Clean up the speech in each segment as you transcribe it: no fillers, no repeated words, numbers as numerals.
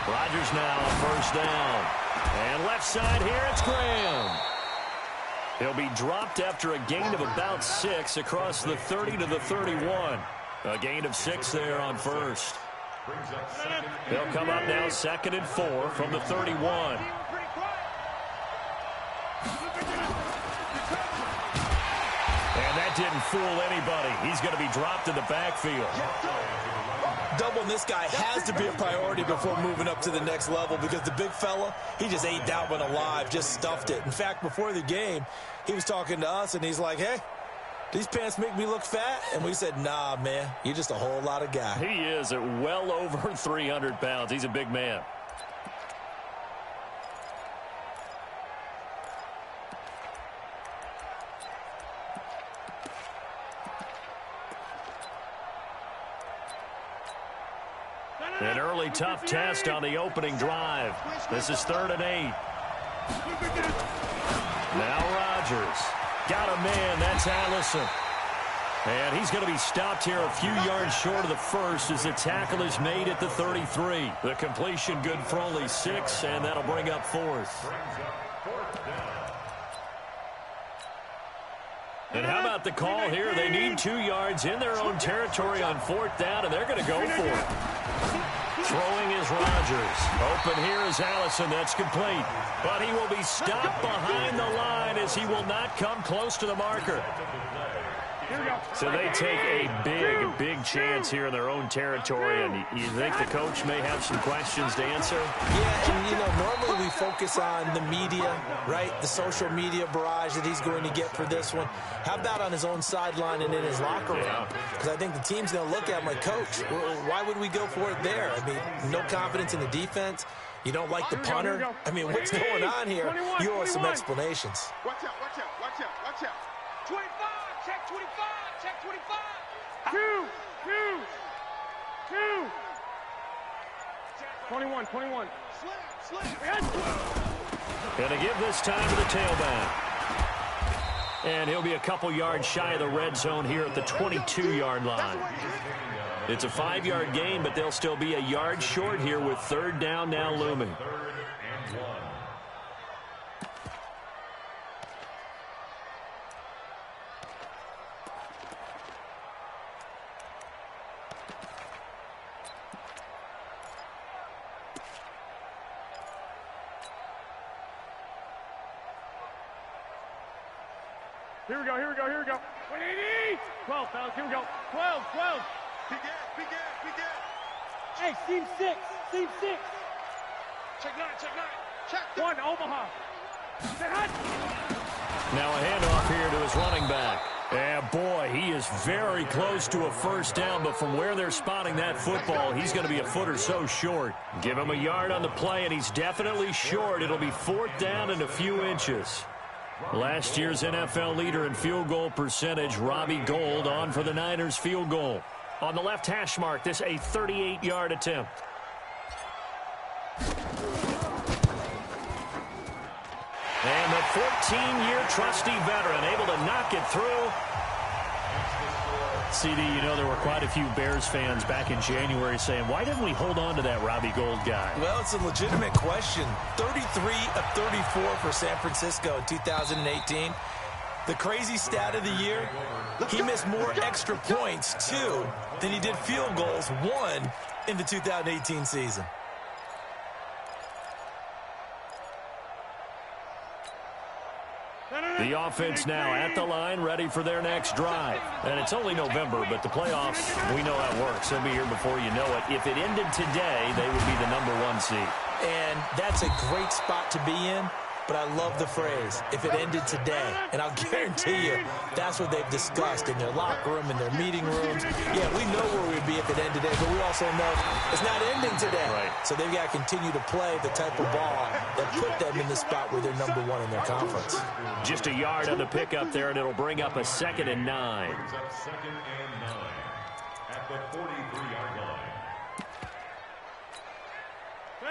Rodgers now on first down. And left side here, it's Graham. He'll be dropped after a gain of about 6 across the 30 to the 31. A gain of 6 there on first. They'll come up now 2nd and 4 from the 31. And that didn't fool anybody. He's going to be dropped in the backfield. Doubling this guy has to be a priority before moving up to the next level because the big fella, he just ate that one alive, just stuffed it. In fact, before the game, he was talking to us, and he's like, hey, these pants make me look fat? And we said, nah, man, you're just a whole lot of guy. He is at well over 300 pounds. He's a big man. An early tough test on the opening drive. This is 3rd and 8. Now Rodgers. Got a man. That's Allison. And he's going to be stopped here a few yards short of the first as the tackle is made at the 33. The completion good for only 6, and that'll bring up 4th. And how about the call here? They need 2 yards in their own territory on 4th down, and they're going to go for it. Throwing is Rodgers. Open here is Allison. That's complete. But he will be stopped behind the line as he will not come close to the marker. So they take a big chance here in their own territory, and you think the coach may have some questions to answer? Yeah, and, you know, normally we focus on the media, right, the social media barrage that he's going to get for this one. How about on his own sideline and in his locker room? Because I think the team's going to look at him like, Coach, why would we go for it there? I mean, no confidence in the defense. You don't like the punter? I mean, what's going on here? You owe us some explanations. Watch out, watch out, watch out, watch out. 25, check 25, check 25. 21. Going to give this time to the tailback. And he'll be a couple yards shy of the red zone here at the 22-yard line. It's a 5-yard gain, but they'll still be a yard short here with 3rd down now looming. Here we go. 180. 12, fellas, here we go. 12. Big gap. Hey, seam 6. Check 9. Check 1, Omaha. Now a handoff here to his running back. And boy, he is very close to a 1st down, but from where they're spotting that football, he's going to be a foot or so short. Give him a yard on the play, and he's definitely short. It'll be 4th down and a few inches. Last year's NFL leader in field goal percentage, Robbie Gould, on for the Niners field goal. On the left hash mark, this a 38-yard attempt. And the 14-year trusty veteran able to knock it through. CD, you know there were quite a few Bears fans back in January saying, why didn't we hold on to that Robbie Gould guy? Well, it's a legitimate question. 33 of 34 for San Francisco in 2018. The crazy stat of the year, he missed more extra points, 2, than he did field goals, 1, in the 2018 season. The offense now at the line, ready for their next drive. And it's only November, but the playoffs, we know how it works. They'll be here before you know it. If it ended today, they would be the #1 seed. And that's a great spot to be in, but I love the phrase, if it ended today. And I'll guarantee you, that's what they've discussed in their locker room, in their meeting rooms. Yeah, we know where we'd be if it ended today, but we also know it's not ending today. Right. So they've got to continue to play the type of ball that put them in the spot where they're #1 in their conference. Just a yard on the pickup there, and it'll bring up a 2nd and 9. At the 43-yard line.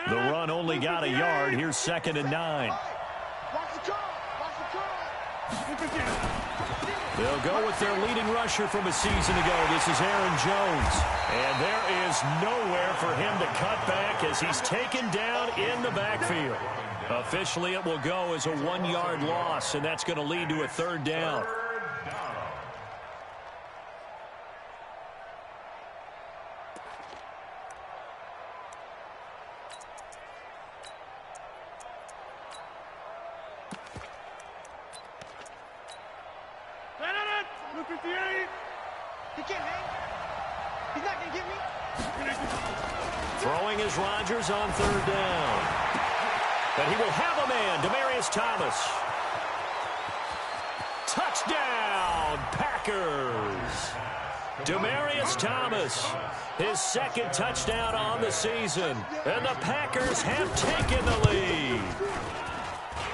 The run only got a yard. Here's 2nd and 9. They'll go with their leading rusher from a season ago. This is Aaron Jones. And there is nowhere for him to cut back as he's taken down in the backfield. Officially, it will go as a 1-yard loss, and that's going to lead to a 3rd down. He can't hang. He's not going to get me. Throwing is Rodgers on 3rd down. But he will have a man, Demaryius Thomas. Touchdown, Packers. Demaryius Thomas, his 2nd touchdown on the season. And the Packers have taken the lead.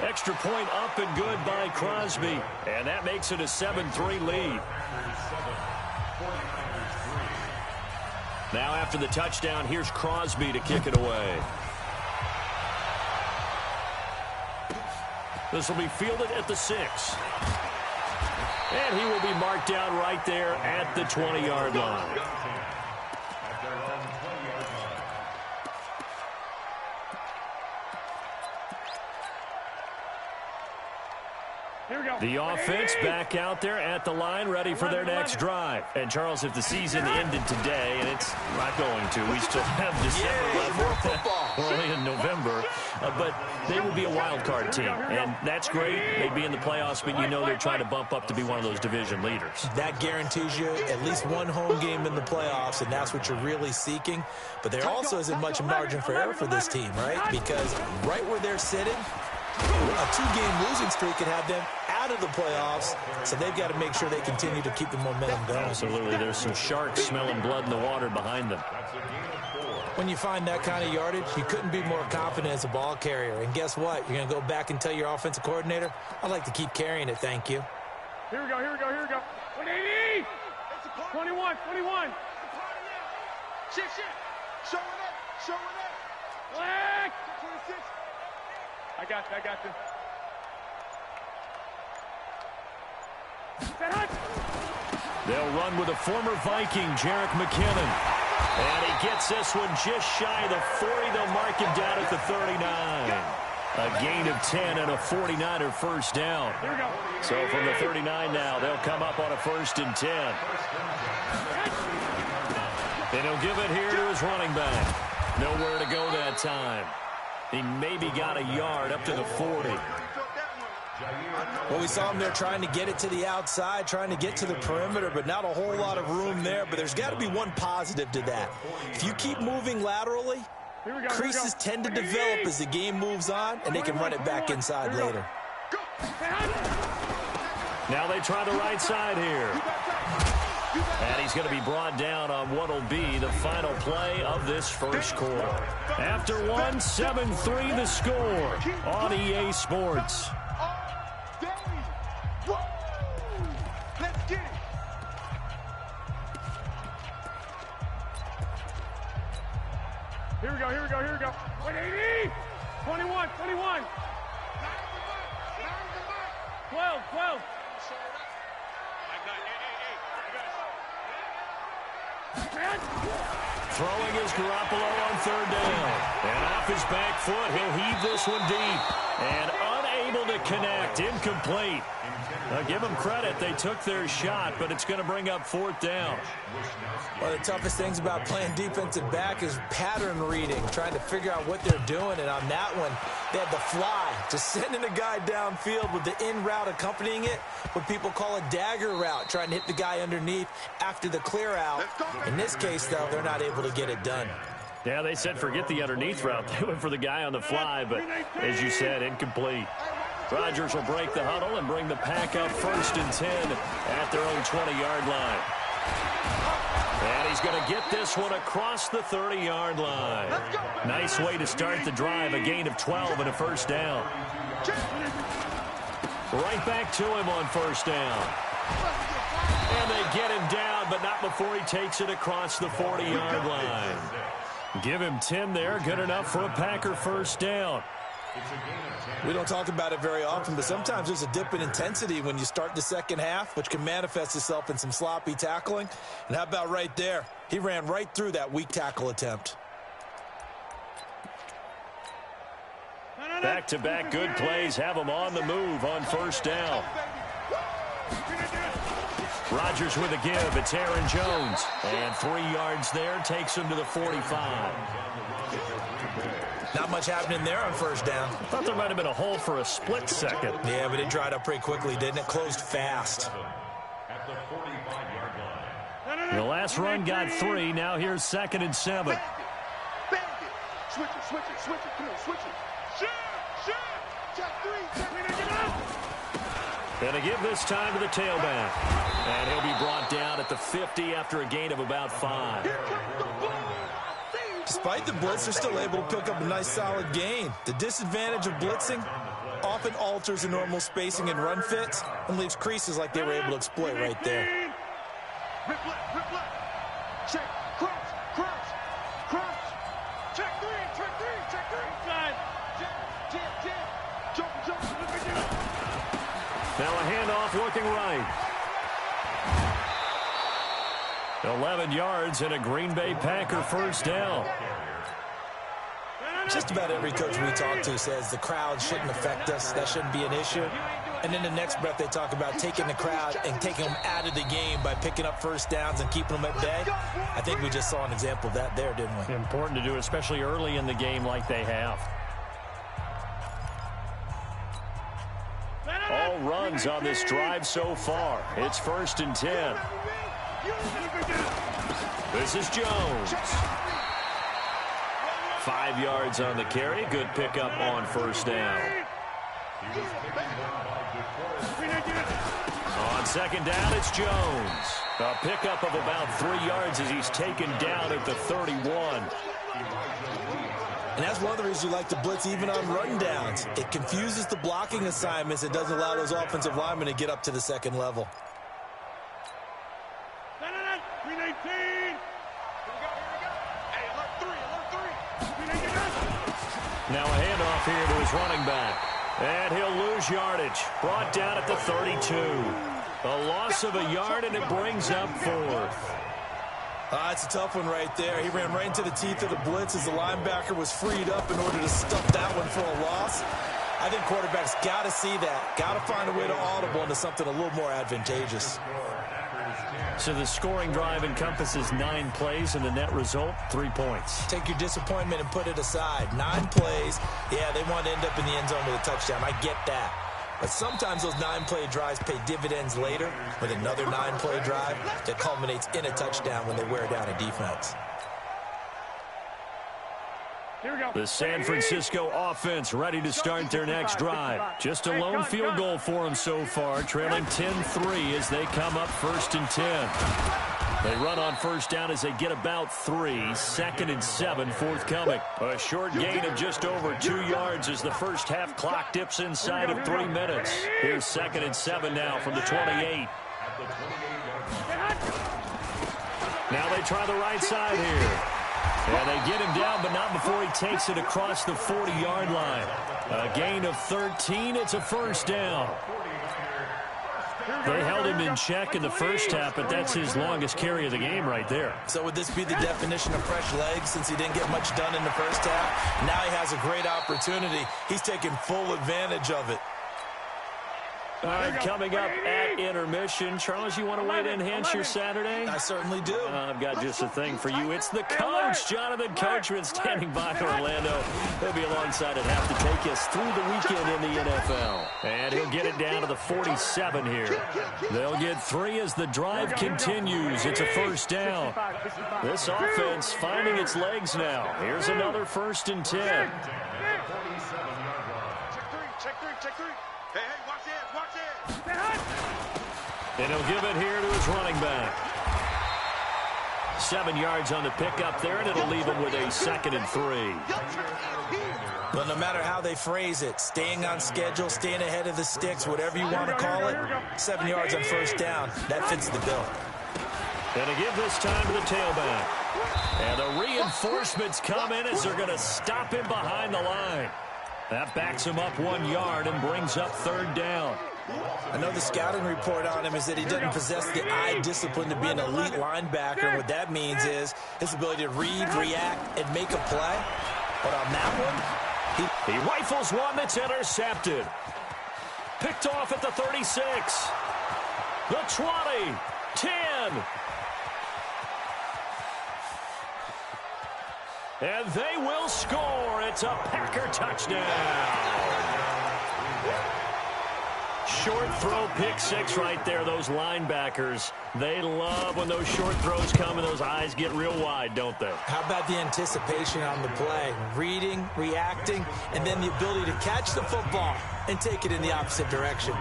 Extra point up and good by Crosby. And that makes it a 7-3 lead. Now after the touchdown, here's Crosby to kick it away. This will be fielded at the 6. And he will be marked down right there at the 20-yard line. The offense back out there at the line, ready for their next drive. And, Charles, if the season ended today, and it's not going to, we still have December left. We're only in November. But they will be a wild card team, and that's great. They'd be in the playoffs, but you know they're trying to bump up to be one of those division leaders. That guarantees you at least one home game in the playoffs, and that's what you're really seeking. But there also isn't much margin for error for this team, right? Because right where they're sitting, a 2-game losing streak could have them out of the playoffs, so they've got to make sure they continue to keep the momentum going. Absolutely. There's some sharks smelling blood in the water behind them. When you find that kind of yardage, you couldn't be more confident as a ball carrier. And guess what? You're going to go back and tell your offensive coordinator, I'd like to keep carrying it, thank you. Here we go, here we go, here we go. 180! 21, 21. Shift. Show it up. Black! 26. I got you. They'll run with a former Viking, Jerick McKinnon. And he gets this one just shy of the 40. They'll mark him down at the 39. A gain of 10 and a 49er first down. So from the 39 now, they'll come up on a 1st and 10. And he'll give it here to his running back. Nowhere to go that time. He maybe got a yard up to the 40. Well, we saw him there trying to get it to the outside, trying to get to the perimeter, but not a whole lot of room there. But there's got to be one positive to that. If you keep moving laterally, creases tend to develop as the game moves on, and they can run it back inside later. Now they try the right side here. And he's going to be brought down on what will be the final play of this first quarter. After 1, 7-3 the score on EA Sports. Let's get it. Here we go. 180! 21. 12. Throwing is Garoppolo on 3rd down. And off his back foot, he'll heave this one deep. And unable to connect, incomplete. Now, give them credit. They took their shot, but it's going to bring up 4th down. One of the toughest things about playing defensive back is pattern reading, trying to figure out what they're doing. And on that one, they had the fly, just sending a guy downfield with the in route accompanying it, what people call a dagger route, trying to hit the guy underneath after the clear out. In this case, though, they're not able to get it done. Yeah, they said forget the underneath route. They went for the guy on the fly, but as you said, incomplete. Rodgers will break the huddle and bring the pack up 1st and 10 at their own 20-yard line. And he's going to get this one across the 30-yard line. Nice way to start the drive, a gain of 12 and a first down. Right back to him on 1st down. And they get him down, but not before he takes it across the 40-yard line. Give him 10 there, good enough for a Packer first down. We don't talk about it very often, but sometimes there's a dip in intensity when you start the second half, which can manifest itself in some sloppy tackling. And how about right there? He ran right through that weak tackle attempt. Back-to-back good plays have them on the move on first down. Rodgers with a give. It's Aaron Jones. And 3 yards there takes him to the 45. Not much happening there on first down. I thought there might have been a hole for a split second. Yeah, but it dried up pretty quickly, didn't it? Closed fast. The last run got 3. Now here's 2nd and 7. Switch it. Come on, switch it. Shoot. Check 3. Gonna give this time to the tailback. And he'll be brought down at the 50 after a gain of about 5. Despite the blitz, they're still able to pick up a nice solid gain. The disadvantage of blitzing often alters the normal spacing and run fits and leaves creases like they were able to exploit right there. Rip left. Check. Cross. Check 3. Side. Jump. Now a handoff looking right. 11 yards and a Green Bay Packer first down. Just about every coach we talk to says the crowd shouldn't affect us. That shouldn't be an issue. And in the next breath, they talk about taking the crowd and taking them out of the game by picking up first downs and keeping them at bay. I think we just saw an example of that there, didn't we? Important to do, especially early in the game like they have. All runs on this drive so far. It's 1st and 10. This is Jones. 5 yards on the carry. Good pickup on first down. On 2nd down, it's Jones. A pickup of about 3 yards as he's taken down at the 31. And that's one of the reasons you like to blitz even on run downs. It confuses the blocking assignments. It doesn't allow those offensive linemen to get up to the second level. 319. Here we go. Hey, alert 3. Now a handoff here to his running back. And he'll lose yardage. Brought down at the 32. A loss of a yard, and it brings up 4th. It's a tough one right there. He ran right into the teeth of the blitz as the linebacker was freed up in order to stuff that one for a loss. I think quarterbacks got to see that. Got to find a way to audible into something a little more advantageous. So the scoring drive encompasses 9 plays, and the net result, 3 points. Take your disappointment and put it aside. 9 plays. Yeah, they want to end up in the end zone with a touchdown. I get that. But sometimes those 9-play drives pay dividends later with another 9-play drive that culminates in a touchdown when they wear down a defense. The San Francisco offense ready to start their next drive. Just a lone field goal for them so far, trailing 10-3 as they come up 1st and 10. They run on first down as they get about 3. 2nd and 7 forthcoming. A short gain of just over 2 yards as the first half clock dips inside of 3 minutes. Here's 2nd and 7 now from the 28. Now they try the right side here. And they get him down, but not before he takes it across the 40-yard line. A gain of 13. It's a first down. They held him in check in the first half, but that's his longest carry of the game right there. So would this be the definition of fresh legs since he didn't get much done in the first half? Now he has a great opportunity. He's taking full advantage of it. All right, coming up at intermission. Charles, you want to weigh in and enhance your Saturday? I certainly do. I've got just a thing for you. It's the coach, Jonathan Coachman, standing by Orlando. He'll be alongside at half to take us through the weekend in the NFL. And he'll get it down to the 47 here. They'll get 3 as the drive continues. It's a first down. This offense finding its legs now. Here's another 1st and 10. Check 3. Hey, watch it. And he'll give it here to his running back. 7 yards on the pickup there, and it'll leave him with a 2nd and 3. Well, no matter how they phrase it, staying on schedule, staying ahead of the sticks, whatever you want to call it, 7 yards on first down, that fits the bill. And to give this time to the tailback. And the reinforcements come in as they're going to stop him behind the line. That backs him up 1 yard and brings up 3rd down. I know the scouting report on him is that he doesn't possess the eye discipline to be an elite linebacker. And what that means is his ability to read, react, and make a play. But on that one, he rifles one that's intercepted. Picked off at the 36. The 20. 10. And they will score. It's a Packer touchdown. Short throw, pick 6 right there. Those linebackers, they love when those short throws come and those eyes get real wide, don't they? How about the anticipation on the play? Reading, reacting, and then the ability to catch the football and take it in the opposite direction.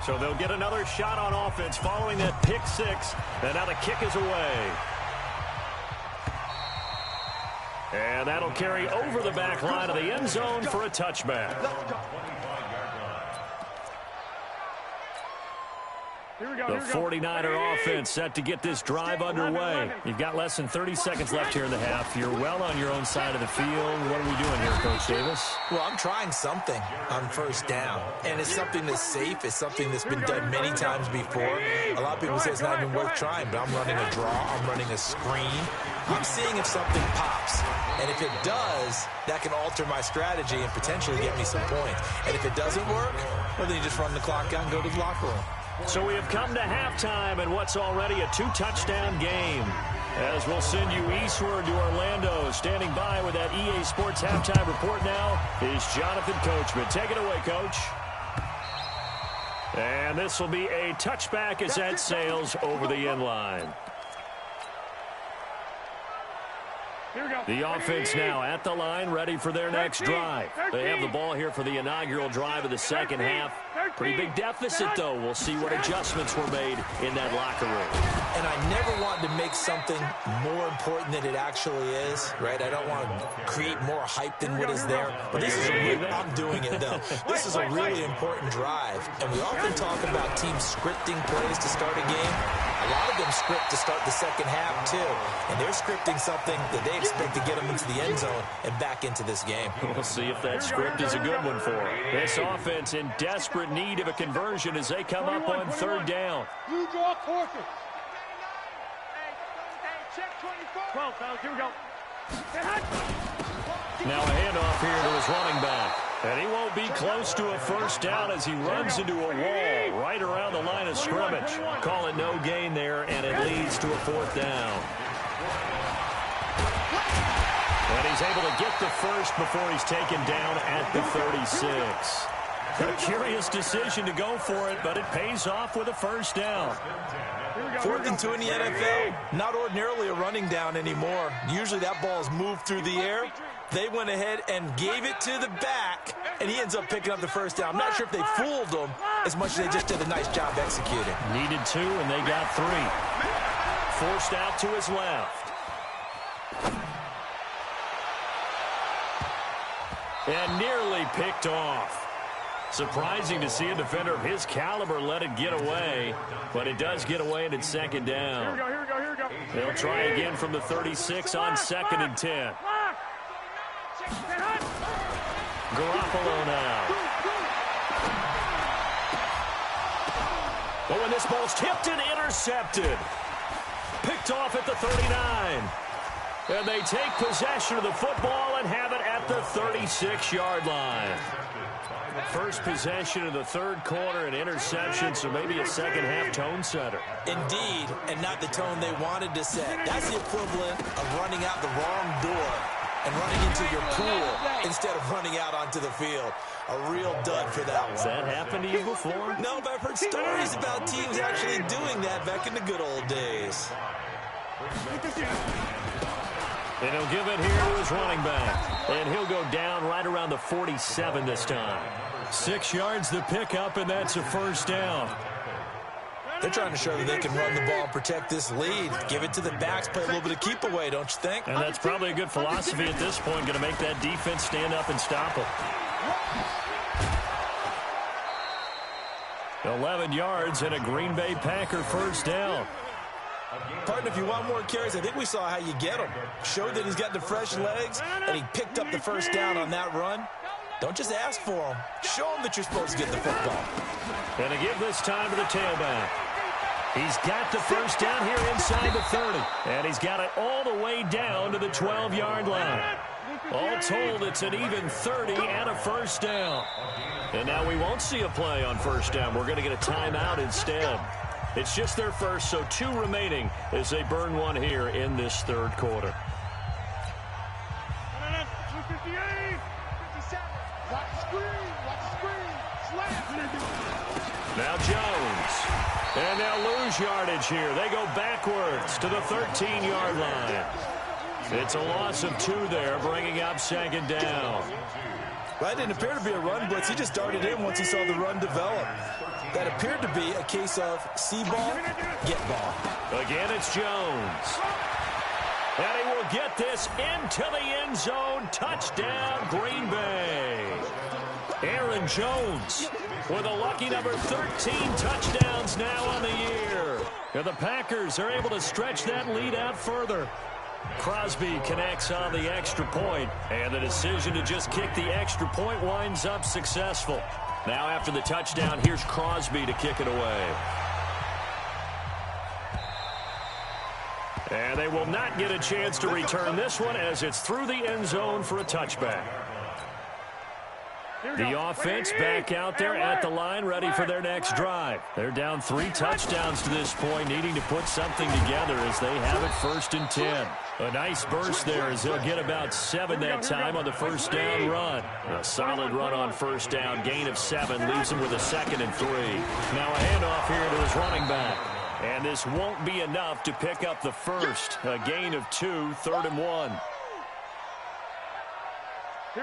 So they'll get another shot on offense following that pick 6. And now the kick is away. And that'll carry over the back line of the end zone for a touchback. The 49er offense set to get this drive underway. You've got less than 30 seconds left here in the half. You're well on your own side of the field. What are we doing here, Coach Davis? Well, I'm trying something on first down. And it's something that's safe. It's something that's been done many times before. A lot of people say it's not even worth trying, but I'm running a draw. I'm running a screen. I'm seeing if something pops. And if it does, that can alter my strategy and potentially get me some points. And if it doesn't work, well, then you just run the clock out and go to the locker room. So we have come to halftime in what's already a 2-touchdown game. As we'll send you eastward to Orlando. Standing by with that EA Sports halftime report now is Jonathan Coachman. Take it away, Coach. And this will be a touchback as that sails over the end line. The offense now at the line, ready for their next drive. They have the ball here for the inaugural drive of the second half. Pretty big deficit, though. We'll see what adjustments were made in that locker room. And I never want to make something more important than it actually is, right? I don't want to create more hype than what is there. But this is I'm doing it, though. This is a really important drive. And we often talk about teams scripting plays to start a game. A lot of them script to start the second half, too. And they're scripting something that they expect to get them into the end zone and back into this game. We'll see if that script is a good one for them. This offense in desperate need of a conversion as they come up on 3rd down. You draw quarter. 12, fellas, here we go. Now a handoff here to his running back. And he won't be close to a first down as he runs into a wall right around the line of scrimmage. Call it no gain there, and it leads to a 4th down. And he's able to get the first before he's taken down at the 36. A curious decision to go for it, but it pays off with a first down. 4th and 2 in the NFL, not ordinarily a running down anymore. Usually that ball is moved through the air. They went ahead and gave it to the back, and he ends up picking up the first down. I'm not sure if they fooled him as much as they just did a nice job executing. Needed 2, and they got 3. Forced out to his left. And nearly picked off. Surprising to see a defender of his caliber let it get away, but it does get away, and it's 2nd down. Here we go. They'll try again from the 36 on 2nd and 10. Garoppolo now. Oh, and this ball's tipped and intercepted. Picked off at the 39. And they take possession of the football and have it at the 36-yard line. First possession of the 3rd quarter, an interception, so maybe a second-half tone setter. Indeed, and not the tone they wanted to set. That's the equivalent of running out the wrong door and running into your pool instead of running out onto the field. A real dud for that one. Has that happened to you before? No, but I've heard stories about teams actually doing that back in the good old days. And he'll give it here to his running back. And he'll go down right around the 47 this time. 6 yards to pick up, and that's a first down. They're trying to show that they can run the ball and protect this lead. Give it to the backs, play a little bit of keep away, don't you think? And that's probably a good philosophy at this point, going to make that defense stand up and stop them. 11 yards and a Green Bay Packer first down. Partner, if you want more carries, I think we saw how you get them. Showed that he's got the fresh legs, and he picked up the first down on that run. Don't just ask for them. Show them that you're supposed to get the football. Going to give this time to the tailback. He's got the first down here inside the 30. And he's got it all the way down to the 12-yard line. All told, it's an even 30 and a first down. And now we won't see a play on first down. We're going to get a timeout instead. It's just their first, so 2 remaining as they burn one here in this third quarter. Now Jones. And they'll lose yardage here. They go backwards to the 13-yard line. It's a loss of 2 there, bringing up second down. Well, that didn't appear to be a run blitz. He just darted in once he saw the run develop. That appeared to be a case of see ball, get ball. Again, it's Jones. And he will get this into the end zone. Touchdown, Green Bay. Aaron Jones with a lucky number 13 touchdowns now on the year. And the Packers are able to stretch that lead out further. Crosby connects on the extra point, and the decision to just kick the extra point winds up successful. Now after the touchdown, here's Crosby to kick it away. And they will not get a chance to return this one as it's through the end zone for a touchback. The offense back out there at the line, ready for their next drive. They're down 3 touchdowns to this point, needing to put something together as they have it 1st and 10. A nice burst there as they'll get about 7 that time on the first down run. A solid run on first down, gain of 7, leaves him with a 2nd and 3. Now a handoff here to his running back. And this won't be enough to pick up the first. A gain of 2, 3rd and 1.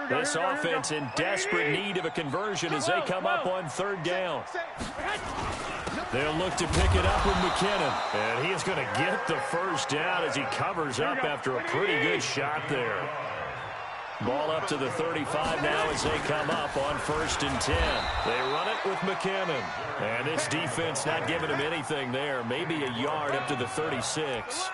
This offense in desperate need of a conversion as they come up on 3rd down. They'll look to pick it up with McKinnon. And he is going to get the first down as he covers up after a pretty good shot there. Ball up to the 35 now as they come up on 1st and 10. They run it with McKinnon. And this defense not giving him anything there. Maybe a yard up to the 36.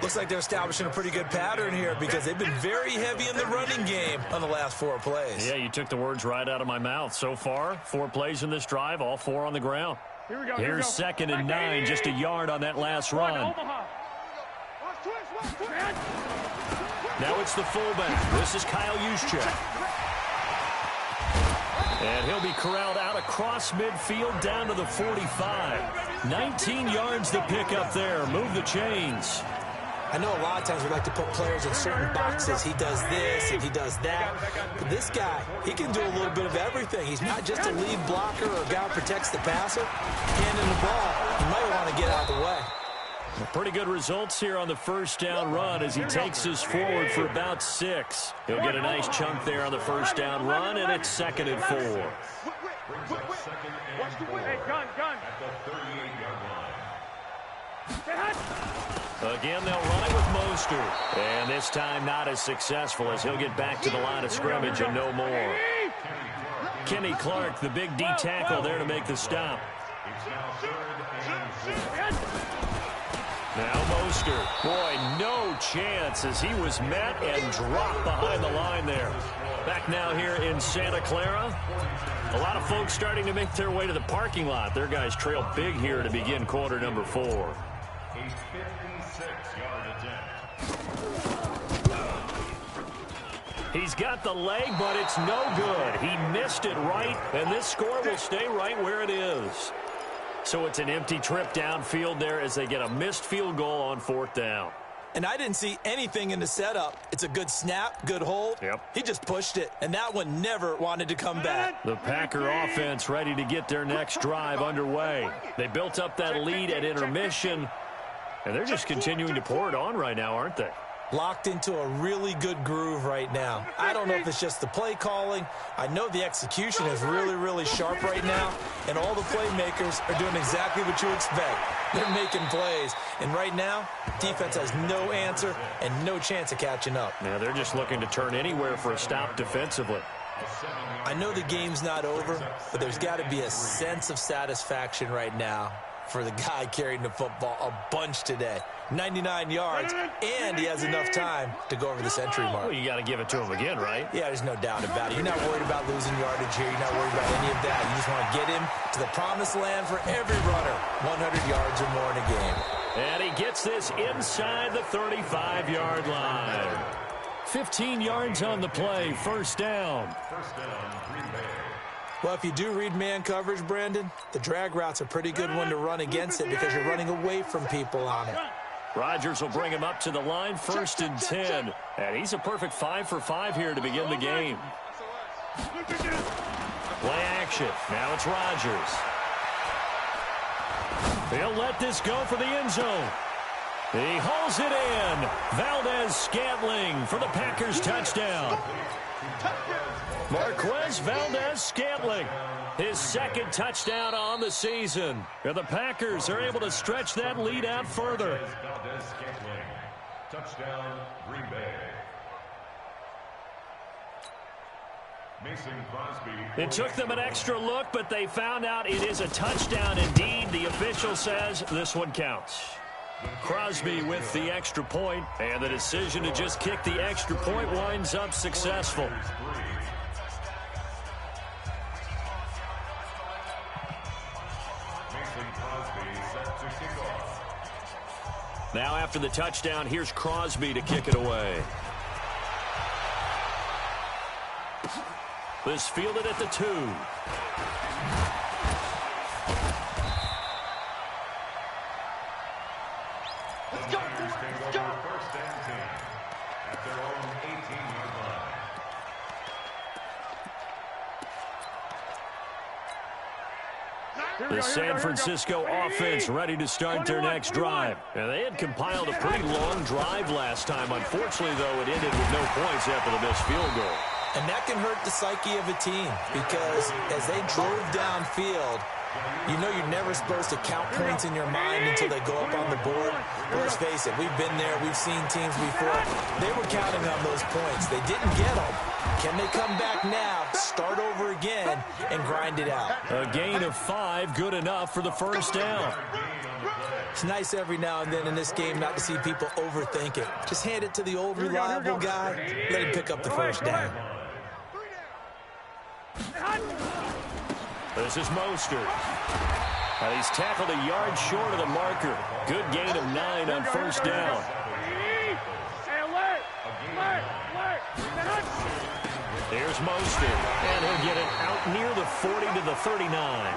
Looks like they're establishing a pretty good pattern here because they've been very heavy in the running game on the last 4 plays. Yeah, you took the words right out of my mouth. So far, 4 plays in this drive, all 4 on the ground. Here's 2nd and 9, just a yard on that last run. Now it's the fullback. This is Kyle Juszczyk. And he'll be corralled out across midfield down to the 45. 19 yards to pick up there. Move the chains. I know a lot of times we like to put players in certain boxes. He does this and he does that. But this guy, he can do a little bit of everything. He's not just a lead blocker or a guy who protects the passer. Handing the ball, he might want to get out of the way. Pretty good results here on the first down run as he takes us forward for about 6. He'll get a nice chunk there on the first down run, and it's 2nd and 4. Hey, gun. Again, they'll run it with Mostert. And this time not as successful as he'll get back to the line of scrimmage and no more. Kenny Clark, the big D tackle there to make the stop. Now Mostert. Boy, no chance as he was met and dropped behind the line there. Back now here in Santa Clara. A lot of folks starting to make their way to the parking lot. Their guys trail big here to begin quarter number 4. A 56-yard attempt. He's got the leg, but it's no good. He missed it right, and this score will stay right where it is. So it's an empty trip downfield there as they get a missed field goal on 4th down. And I didn't see anything in the setup. It's a good snap, good hold. Yep. He just pushed it, and that one never wanted to come back. The Packer offense ready to get their next drive underway. They built up that lead at intermission, and they're just continuing to pour it on right now, aren't they? Locked into a really good groove right now. I don't know if it's just the play calling. I know the execution is really, really sharp right now, and all the playmakers are doing exactly what you expect. They're making plays, and right now, defense has no answer and no chance of catching up. Now they're just looking to turn anywhere for a stop defensively. I know the game's not over, but there's got to be a sense of satisfaction right now. for the guy carrying the football a bunch today. 99 yards, and he has enough time to go over the century mark. Well, you got to give it to him again, right? Yeah, there's no doubt about it. You're not worried about losing yardage here. You're not worried about any of that. You just want to get him to the promised land for every runner. 100 yards or more in a game. And he gets this inside the 35-yard line. 15 yards on the play, first down. Well, if you do read man coverage, Brandon, the drag route's a pretty good one to run against it because you're running away from people on it. Rodgers will bring him up to the line, 1st and 10. And he's a perfect 5 for 5 here to begin the game. Play action. Now it's Rodgers. He'll let this go for the end zone. He hauls it in. Valdez-Scantling for the Packers touchdown. Marquez Valdez-Scantling, his 2nd touchdown on the season. And the Packers are able to stretch that lead out further. Touchdown, Green Bay. Mason Crosby. It took them an extra look, but they found out it is a touchdown indeed. The official says this one counts. Crosby with the extra point, and the decision to just kick the extra point winds up successful. Now after the touchdown, here's Crosby to kick it away. This fielded at the 2. Let's go. Let's go. First and 10 at their own 18-yard line. The San Francisco offense ready to start their next drive. And they had compiled a pretty long drive last time. Unfortunately, though, it ended with no points after the missed field goal. And that can hurt the psyche of a team because as they drove downfield, you know you're never supposed to count points in your mind until they go up on the board. But let's face it, we've been there. We've seen teams before. They were counting on those points. They didn't get them. Can they come back now, start over again, and grind it out? A gain of 5, good enough for the first down. It's nice every now and then in this game not to see people overthink it. Just hand it to the old reliable guy, let him pick up the first down. This is Mostert. And he's tackled a yard short of the marker. Good gain of 9 on first down. Here's Mostert, and he'll get it out near the 40 to the 39.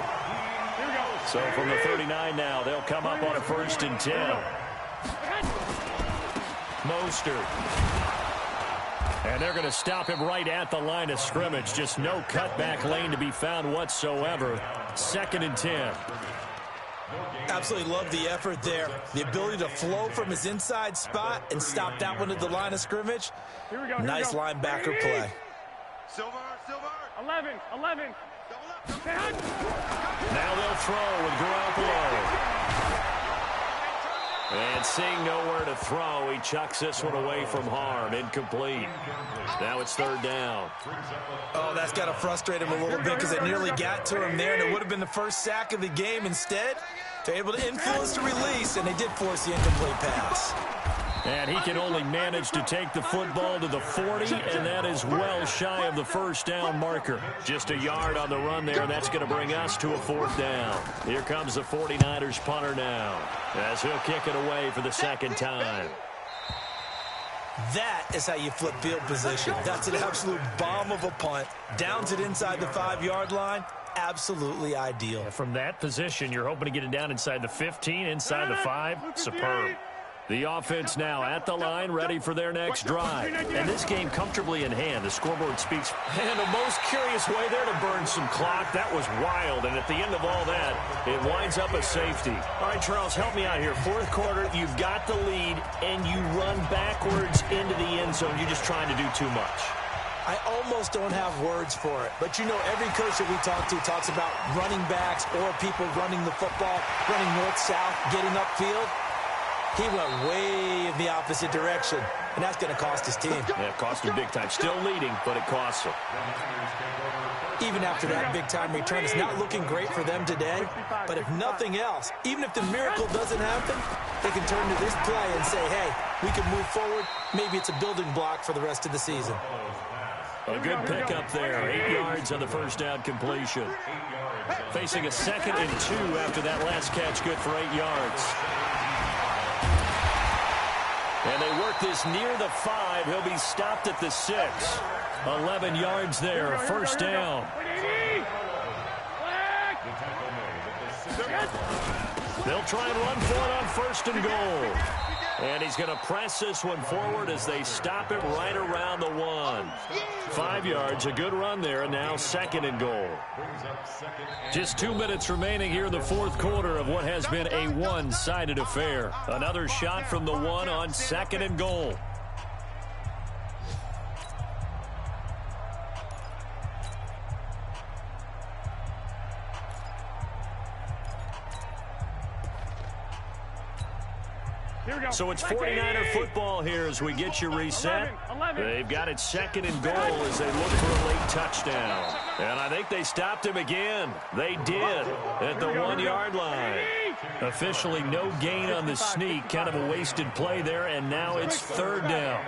So from the 39 now, they'll come up on a 1st and 10. Mostert. And they're going to stop him right at the line of scrimmage. Just no cutback lane to be found whatsoever. 2nd and 10. Absolutely love the effort there. The ability to flow from his inside spot and stop that one at the line of scrimmage. Nice linebacker play. Silver. 11. Now they'll throw with Garoppolo. And seeing nowhere to throw, he chucks this one away from harm. Incomplete. Now it's 3rd down. Oh, that's got to frustrate him a little bit because it nearly got to him there, and it would have been the first sack of the game. Instead, they're able to influence the release, and they did force the incomplete pass. And he can only manage to take the football to the 40, and that is well shy of the first down marker. Just a yard on the run there, and that's going to bring us to a 4th down. Here comes the 49ers punter now, as he'll kick it away for the 2nd time. That is how you flip field position. That's an absolute bomb of a punt. Downs it inside the 5-yard line. Absolutely ideal. From that position, you're hoping to get it down inside the 15, inside the 5. Superb. The offense now at the line, ready for their next drive. And this game comfortably in hand. The scoreboard speaks. And the most curious way there to burn some clock. That was wild. And at the end of all that, it winds up a safety. All right, Charles, help me out here. 4th quarter, you've got the lead, and you run backwards into the end zone. You're just trying to do too much. I almost don't have words for it. But, you know, every coach that we talk to talks about running backs or people running the football, running north-south, getting upfield. He went way in the opposite direction, and that's going to cost his team. Yeah, it cost him big time. Still leading, but it costs him. Even after that big-time return, it's not looking great for them today. But if nothing else, even if the miracle doesn't happen, they can turn to this play and say, hey, we can move forward. Maybe it's a building block for the rest of the season. A good pickup there. 8 yards on the first down completion. Facing a 2nd and 2 after that last catch. Good for 8 yards. And they work this near the 5. He'll be stopped at the 6. 11 yards there. First down. They'll try and run for it on 1st and goal. And he's going to press this one forward as they stop it right around the 1. 5 yards, a good run there, and now 2nd and goal. Just 2 minutes remaining here in the 4th quarter of what has been a one-sided affair. Another shot from the 1 on 2nd and goal. So it's 49er football here as we get you reset. They've got it 2nd and goal as they look for a late touchdown. And I think they stopped him again. They did at the 1-yard line. Officially no gain on the sneak. Kind of a wasted play there, and now it's 3rd down.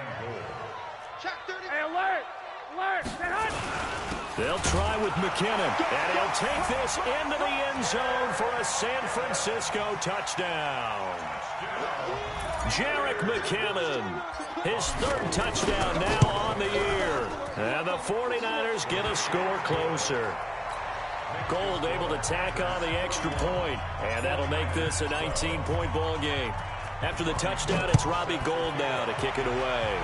They'll try with McKinnon, and he'll take this into the end zone for a San Francisco touchdown. Jarek McKinnon, his 3rd touchdown now on the year. And the 49ers get a score closer. Gold able to tack on the extra point, and that'll make this a 19-point ball game. After the touchdown, it's Robbie Gould now to kick it away.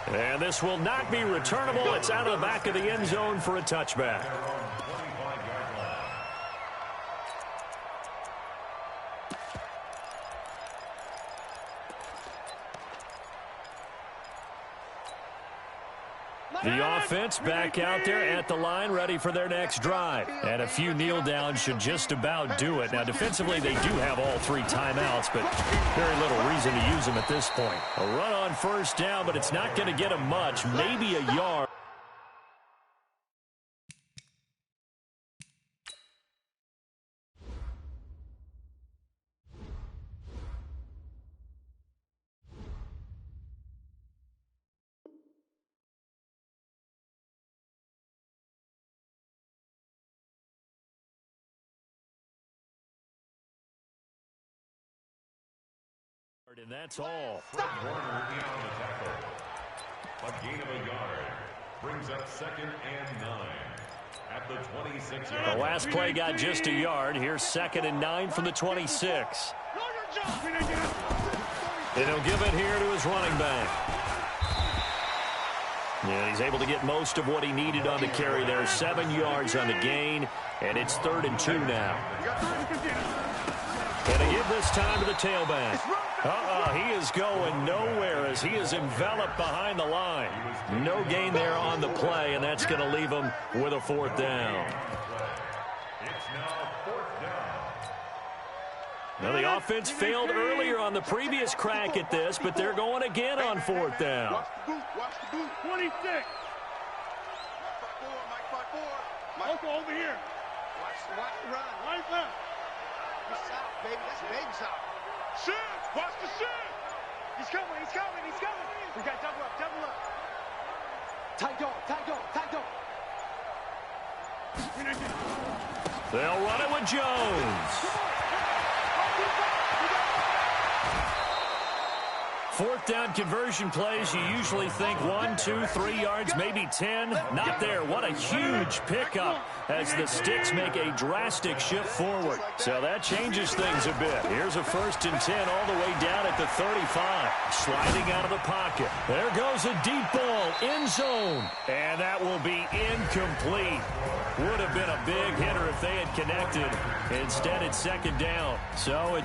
And this will not be returnable. It's out of the back of the end zone for a touchback. The offense back out there at the line, ready for their next drive. And a few kneel downs should just about do it. Now, defensively, they do have all 3 timeouts, but very little reason to use them at this point. A run on 1st down, but it's not going to get them much, maybe a yard. And that's all. Fred Warner in on the tackle. A gain of a yard. Brings up 2nd and 9. At the 26-yard line. The last play got just a yard. Here's 2nd and 9 from the 26. And he'll give it here to his running back. Yeah, he's able to get most of what he needed on the carry there. 7 yards on the gain, and it's 3rd and 2 now. And they give this time to the tailback. He is going nowhere as he is enveloped behind the line. No gain there on the play, and that's going to leave him with a 4th down. It's now 4th down. Now, the offense failed earlier on the previous crack at this, but they're going again on 4th down. Watch the boot. Watch the boot. 26. Mike 5-4. Uncle over here. Watch the run. Right left. That's out, baby. That's baby out. Shit! Watch the shit! He's coming, he's coming, he's coming! We got double up, double up. Tight dog, tight dog, tight dog. They'll run it with Jones. 4th down conversion plays, you usually think 1, 2, 3 yards, maybe 10. Not there. What a huge pickup as the Sticks make a drastic shift forward. So that changes things a bit. Here's a 1st and 10 all the way down at the 35. Sliding out of the pocket. There goes a deep ball, end zone. And that will be incomplete. Would have been a big hitter if they had connected. Instead, it's 2nd down. So it